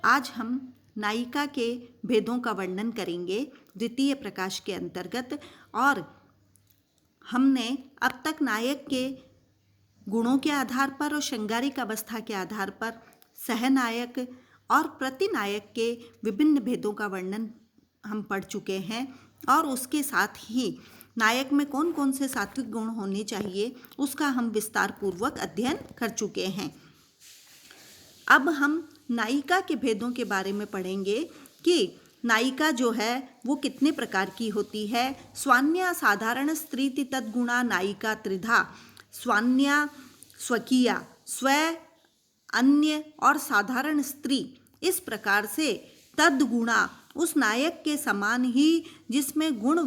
आज हम नायिका के भेदों का वर्णन करेंगे द्वितीय प्रकाश के अंतर्गत। और हमने अब तक नायक के गुणों के आधार पर और श्रृंगारिक अवस्था के आधार पर सहनायक और प्रतिनायक के विभिन्न भेदों का वर्णन हम पढ़ चुके हैं, और उसके साथ ही नायक में कौन कौन से सात्विक गुण होने चाहिए उसका हम विस्तार पूर्वक अध्ययन कर चुके हैं। अब हम नायिका के भेदों के बारे में पढ़ेंगे कि नायिका जो है वो कितने प्रकार की होती है। स्वान्या साधारण स्त्रीति तद्गुणा नायिका त्रिधा। स्वान्या स्वकीया, स्व, अन्य और साधारण स्त्री, इस प्रकार से तद्गुणा उस नायक के समान ही जिसमें गुण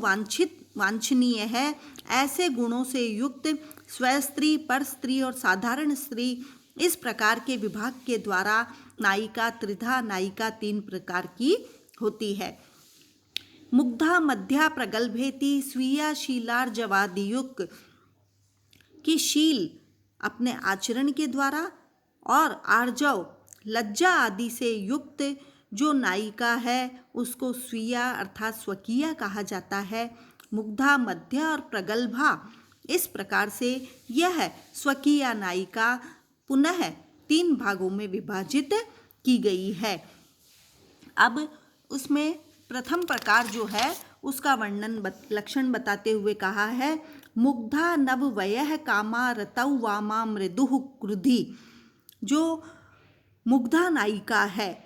वांछनीय है, ऐसे गुणों से युक्त स्व स्त्री, पर स्त्री और साधारण स्त्री, इस प्रकार के विभाग के द्वारा नायिका त्रिधा, नायिका 3 प्रकार की होती है। मुग्धा मध्या प्रगल्भेति स्वीया शीलार्जवादियुक्त, कि शील अपने आचरण के द्वारा और आर्जव लज्जा आदि से युक्त जो नायिका है उसको स्वीया अर्थात स्वकीय कहा जाता है। मुग्धा, मध्य और प्रगल्भा, इस प्रकार से यह स्वकीय नायिका पुनः 3 भागों में विभाजित की गई है। अब उसमें प्रथम प्रकार जो है उसका वर्णन लक्षण बताते हुए कहा है, मुग्धा नववयः कामा रतौ वामा मृदुः क्रुधि। जो मुग्धा नायिका है,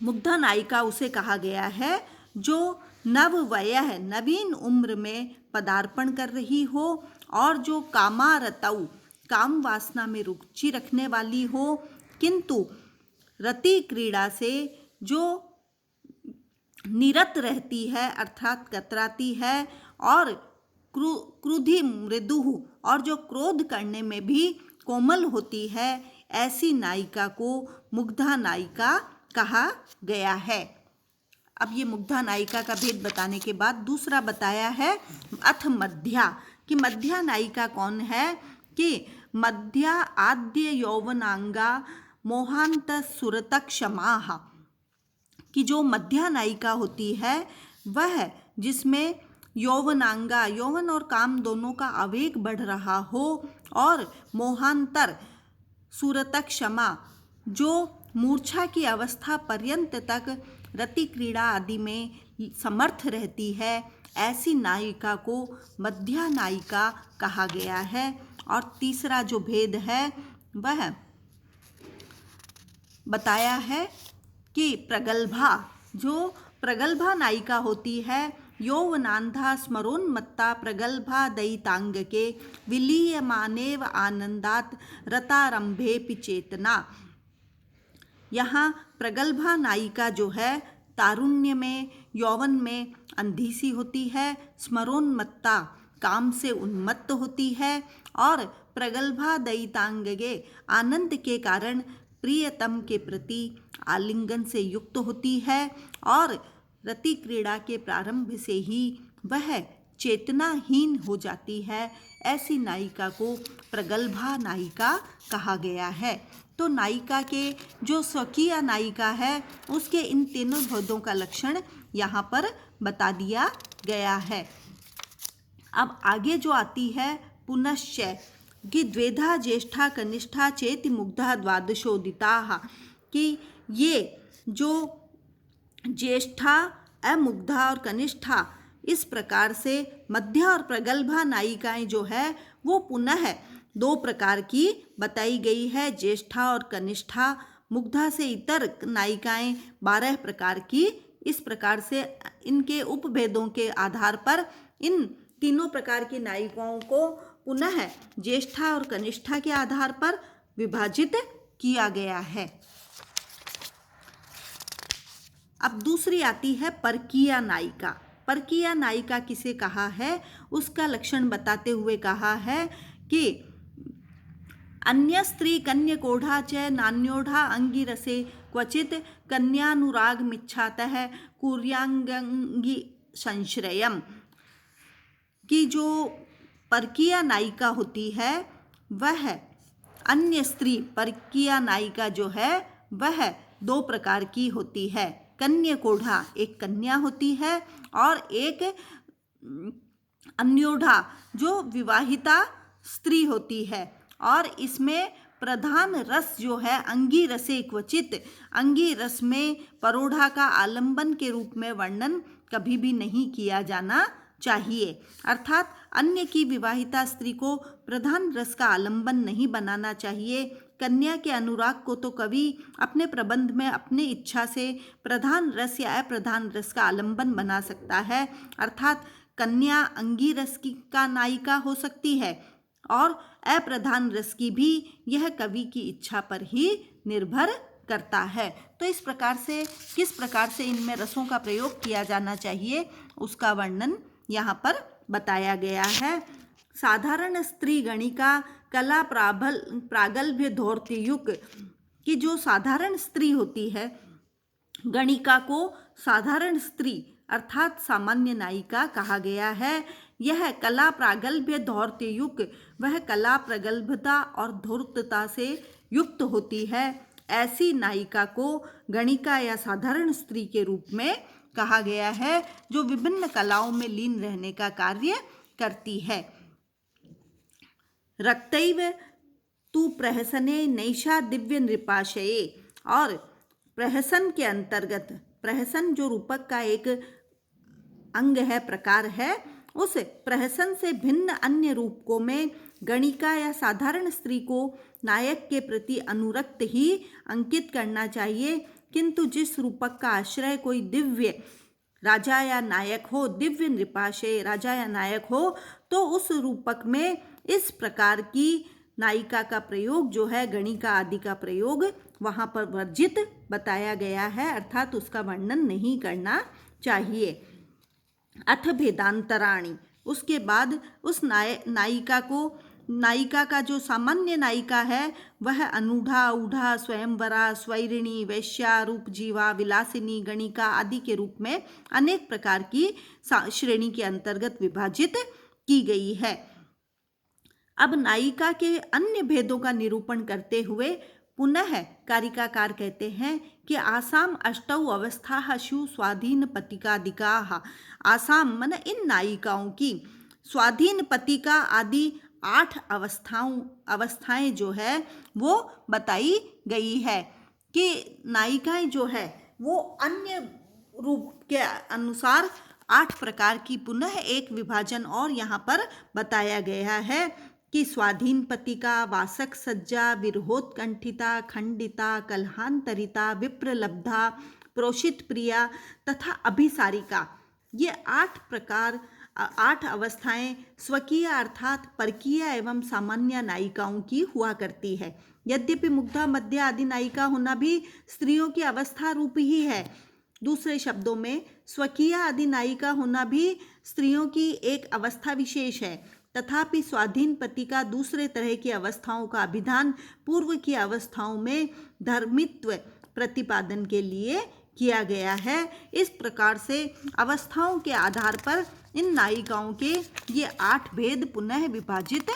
मुग्धा नायिका उसे कहा गया है जो नववयः नवीन उम्र में पदार्पण कर रही हो और जो कामा रतौ काम वासना में रुचि रखने वाली हो, किंतु रति क्रीड़ा से जो निरत रहती है अर्थात कतराती है, और क्रुधि मृदुः और जो क्रोध करने में भी कोमल होती है, ऐसी नायिका को मुग्धा नायिका कहा गया है। अब ये मुग्धा नायिका का भेद बताने के बाद दूसरा बताया है अथ मध्या, कि मध्या नायिका कौन है, कि मध्या आद्य यौवनांगा मोहांत सुरत क्षमाः, कि जो मध्या नायिका होती है वह जिसमें यौवनांगा, यौवन और काम दोनों का आवेग बढ़ रहा हो, और मोहांतर सुरत क्षमा, जो मूर्छा की अवस्था पर्यंत तक रति क्रीड़ा आदि में समर्थ रहती है, ऐसी नायिका को मध्या नायिका कहा गया है। और तीसरा जो भेद है वह बताया है कि प्रगल्भा, जो प्रगल्भा नायिका होती है, यौवनांधा स्मरोन्मत्ता प्रगल्भा दयितांग के विलीयमानेव आनंदात रतारंभेपि चेतना। यहाँ प्रगल्भा नायिका जो है तारुण्य में, यौवन में अंधी सी होती है, स्मरोन्मत्ता काम से उन्मत्त होती है, और प्रगल्भा दयितांगे आनंद के कारण प्रियतम के प्रति आलिंगन से युक्त होती है, और रति क्रीड़ा के प्रारंभ से ही वह चेतनाहीन हो जाती है। ऐसी नायिका को प्रगल्भा नायिका कहा गया है। तो नायिका के जो स्वकीय नायिका है उसके इन तीनों भेदों का लक्षण यहाँ पर बता दिया गया है। अब आगे जो आती है पुनश्च, कि द्वेधा ज्येष्ठा कनिष्ठा चेति मुग्धा द्वादशोदिताः, कि ये जो ज्येष्ठा, अमुग्धा और कनिष्ठा, इस प्रकार से मध्य और प्रगल्भा नायिकाएं जो है वो पुनः 2 प्रकार की बताई गई है, ज्येष्ठा और कनिष्ठा। मुग्धा से इतर नायिकाएं 12 प्रकार की। इस प्रकार से इनके उपभेदों के आधार पर इन तीनों प्रकार की नायिकाओं को पुनः ज्येष्ठा और कनिष्ठा के आधार पर विभाजित किया गया है। अब दूसरी आती है परकीय नायिका। परकीय नायिका किसे कहा है उसका लक्षण बताते हुए कहा है कि अन्य स्त्री कन्यकोढ़ा च नान्योढ़ा अंगिरसे क्वचित कन्यानुराग मिच्छातः कुर्यांगी संश्रयम, कि जो परकीय नायिका होती है वह अन्य स्त्री, परकीय नायिका जो है वह दो प्रकार की होती है। कन्याकोढ़ा एक कन्या होती है और एक अन्योढ़ा जो विवाहिता स्त्री होती है। और इसमें प्रधान रस जो है अंगी रसे क्वचित, अंगी रस में परोढ़ा का आलंबन के रूप में वर्णन कभी भी नहीं किया जाना चाहिए। अर्थात अन्य की विवाहिता स्त्री को प्रधान रस का आलंबन नहीं बनाना चाहिए। कन्या के अनुराग को तो कवि अपने प्रबंध में अपनी इच्छा से प्रधान रस या अप्रधान रस का आलंबन बना सकता है। अर्थात कन्या अंगी रस की का नायिका हो सकती है और अप्रधान रस की भी, यह कवि की इच्छा पर ही निर्भर करता है। तो इस प्रकार से किस प्रकार से इनमें रसों का प्रयोग किया जाना चाहिए उसका वर्णन यहाँ पर बताया गया है। साधारण स्त्री गणिका कला प्रागल्भ्य धौर्तयुग की जो साधारण स्त्री होती है, गणिका को साधारण स्त्री अर्थात सामान्य नायिका कहा गया है। यह कला प्रागल्भ्य धौर्तयुक्त, वह कला प्रगल्भता और धूर्तता से युक्त होती है। ऐसी नायिका को गणिका या साधारण स्त्री के रूप में कहा गया है जो विभिन्न कलाओं में लीन रहने का कार्य करती है। रक्तैव तु प्रहसने नैषा दिव्य नृपाशये, और प्रहसन के अंतर्गत, प्रहसन जो रूपक का एक अंग है, प्रकार है, उस प्रहसन से भिन्न अन्य रूपकों में गणिका या साधारण स्त्री को नायक के प्रति अनुरक्त ही अंकित करना चाहिए। किंतु जिस रूपक का आश्रय कोई दिव्य राजा या नायक हो, दिव्य नृपाशय राजा या नायक हो, तो उस रूपक में इस प्रकार की नायिका का प्रयोग जो है, गणिका आदि का प्रयोग वहाँ पर वर्जित बताया गया है, अर्थात उसका वर्णन नहीं करना चाहिए। अथ भेदांतराणि, उसके बाद उस नायिका को, नायिका का जो सामान्य नायिका है वह अनूढ़ा, ऊढ़ा, स्वयंवरा, स्वैरिणी, वैश्या, रूपजीवा, विलासिनी, गणिका आदि के रूप में अनेक प्रकार की श्रेणी के अंतर्गत विभाजित की गई है। अब नायिका के अन्य भेदों का निरूपण करते हुए पुनः कारिकाकार कहते हैं कि आसाम अष्टौ अवस्था शु स्वाधीन पतिकादिका। आसाम मन इन नायिकाओं की स्वाधीन पतिका आदि 8 अवस्थाएं जो है वो बताई गई है कि नायिकाएं जो है वो अन्य रूप के अनुसार 8 प्रकार की पुनः एक विभाजन और यहाँ पर बताया गया है कि स्वाधीन पतिका, वासक सज्जा, विरहोत्कंठिता, खंडिता, कलहांतरिता, विप्रलब्धा, प्रोषित प्रिया तथा अभिसारिका। ये 8 अवस्थाएं स्वकीय अर्थात परकीय एवं सामान्य नायिकाओं की हुआ करती है। यद्यपि मुग्धा, मध्य आदि नायिका होना भी स्त्रियों की अवस्था रूप ही है। दूसरे शब्दों में स्वकीय आदि नायिका होना भी स्त्रियों की एक अवस्था विशेष है। तथापि स्वाधीन पति का दूसरे तरह की अवस्थाओं का अभिधान पूर्व की अवस्थाओं में धर्मित्व प्रतिपादन के लिए किया गया है। इस प्रकार से अवस्थाओं के आधार पर इन नायिकाओं के ये 8 भेद पुनः विभाजित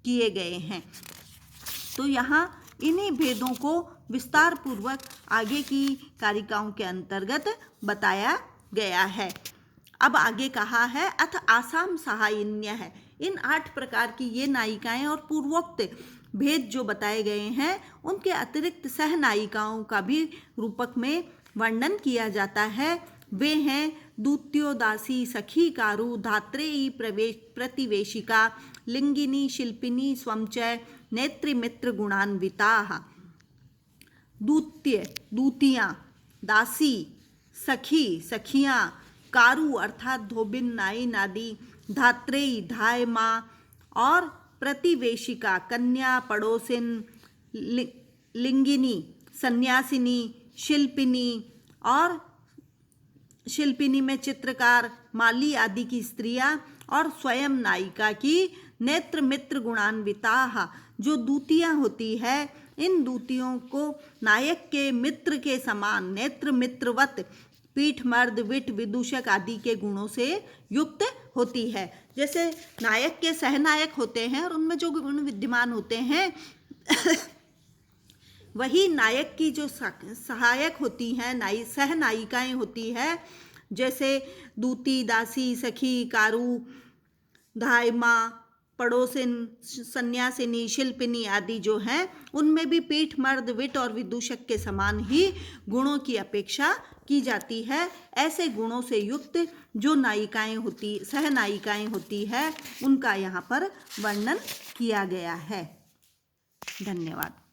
किए गए हैं। तो यहाँ इन्हीं भेदों को विस्तार पूर्वक आगे की कारिकाओं के अंतर्गत बताया गया है। अब आगे कहा है अथ आसाम सहायिन्य है। इन 8 प्रकार की ये नायिकाएं और पूर्वोक्त भेद जो बताए गए हैं उनके अतिरिक्त सह नायिकाओं का भी रूपक में वर्णन किया जाता है। वे हैं दूत्योदासी, सखी कारु, धात्रेयी, प्रतिवेशिका, लिंगिनी, शिल्पिनी, स्वमचय, नेत्रिमित्र गुणान्विता। दूत्य, दूतियाँ, दासी, सखी, सखियाँ, कारु अर्थात धोबिन, नाइन आदि, धात्रेयी, धाय माँ, और प्रतिवेशिका, कन्या, पड़ोसिन, लिंगिनी, सन्यासिनी, शिल्पिनी, और शिल्पिनी में चित्रकार, माली आदि की स्त्रियां, और स्वयं नायिका की नेत्र मित्र गुणान्विता जो दूतियां होती है। इन दूतियों को नायक के मित्र के समान नेत्र मित्रवत पीठ, मर्द, विट, विदूषक आदि के गुणों से युक्त होती है। जैसे नायक के सहनायक होते हैं और उनमें जो गुण विद्यमान होते हैं वही नायक की जो सहायक होती हैं, सहनायिकाएं होती है, जैसे दूती, दासी, सखी, कारु, धायमा, पड़ोसिन, सन्यासिनी, शिल्पिनी आदि जो हैं, उनमें भी पीठ, मर्द, विट और विदूषक के समान ही गुणों की अपेक्षा की जाती है। ऐसे गुणों से युक्त जो नायिकाएं होती, सहनायिकाएं होती है, उनका यहाँ पर वर्णन किया गया है। धन्यवाद।